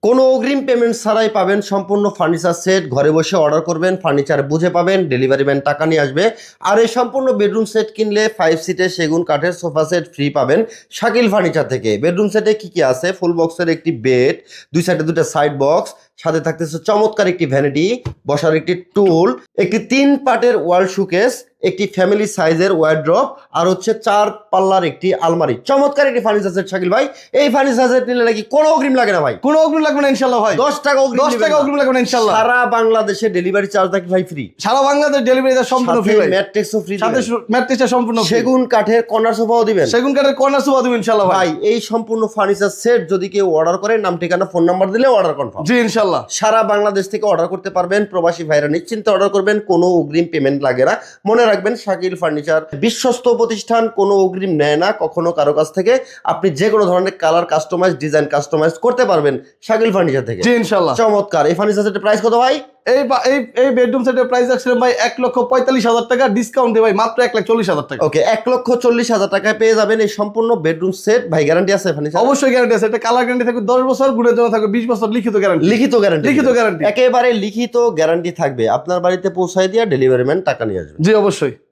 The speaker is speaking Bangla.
কোনো অগ্রিম পেমেন্ট ছাড়াই পাবেন সম্পূর্ণ ফার্নিচার সেট। ঘরে বসে অর্ডার করবেন, ফার্নিচার বুঝে পাবেন, ডেলিভারি ম্যান টাকা নিয়ে আসবে। আর এই সম্পূর্ণ বেডরুম সেট কিনলে 5 সিটের সেগুন কাঠের সোফা সেট ফ্রি পাবেন শাকিল ফার্নিচার থেকে। বেডরুম সেটে কি কি আছে? ফুল বক্সের একটি বেড, দুই সাইডে দুটো সাইড বক্স, সাথে থাকতেছে চমৎকার একটি ভ্যানিটি, বসার একটি টুল, একটি 3 পার্টের ওয়াল শোকেস, একটি ফ্যামিলি সাইজের ওয়ার্ড্রপ, আর হচ্ছে 4 পাল্লার একটি আলমারি। চমৎকার একটি ফার্নিচার সেট শাকিল ভাই। এই ফার্নিচার সেট নিলে নাকি কোনো অগ্রিম লাগে না ভাই? কোনো অগ্রিম লাগবে না ইনশাআল্লাহ ভাই। 10 টাকা অগ্রিম 10 টাকা অগ্রিম লাগবে না ইনশাআল্লাহ। সারা বাংলাদেশে ডেলিভারি চার্জ নাকি ভাই ফ্রি? সারা বাংলাদেশ ডেলিভারি সম্পূর্ণ ফ্রি ভাই। ম্যাট্রিক্সও ফ্রি, সাথে ম্যাট্রিক্সটা সম্পূর্ণ ফ্রি। সেগুন কাঠের কর্নার সোফাও দিবেন। সেগুন কাঠের কর্নার সোফা দিবেন ইনশাআল্লাহ ভাই। ভাই এই সম্পূর্ণ ফার্নিচার সেট যদি কেউ অর্ডার করে, নাম ঠিকানা ফোন নাম্বার দিলে অর্ডার কনফার্ম। জি ইনশাআল্লাহ। সারা বাংলাদেশ থেকে অর্ডার করতে পারবেন। প্রবাসী ভাইরা নিশ্চিন্তে অর্ডার করবেন, কোনো অগ্রিম পেমেন্ট লাগে না। মনে রাখবেন শাকিল ফার্নিচার বিশ্বস্ত প্রতিষ্ঠান, কোনো অগ্রিম নেয় না কখনো কারো কাছ থেকে। আপনি যে কোনো ধরনের কালার কাস্টমাইজ, ডিজাইন কাস্টমাইজ করতে পারবেন শাকিল ফার্নিচার থেকে। জি ইনশাআল্লাহ। চমৎকার। এই ফার্নিচার সেটের প্রাইস কত ভাই? এই বেডরুম সেটের প্রাইস রাখছিলাম ভাই 1,45,000 টাকা, ডিসকাউন্টে ভাই মাত্র 1,40,000 টাকা। ওকে, 1,40,000 টাকায় পেয়ে যাবেন এই সম্পূর্ণ বেডরুম সেট। ভাই গ্যারান্টি আছে ফার্নিচার? অবশ্যই গ্যারান্টি আছে। এটা কালার গ্যারান্টি থাকবে 10 বছর, গুণের জন্য থাকবে 20 বছর লিখিত গ্যারান্টি। লিখিত গ্যারান্টি? লিখিত গ্যারান্টি, একেবারে লিখিত গ্যারান্টি থাকবে। আপনার বাড়িতে পৌঁছায় দিয়ে ডেলিভারি ম্যান টাকা নিয়ে আসবে। জি অবশ্যই।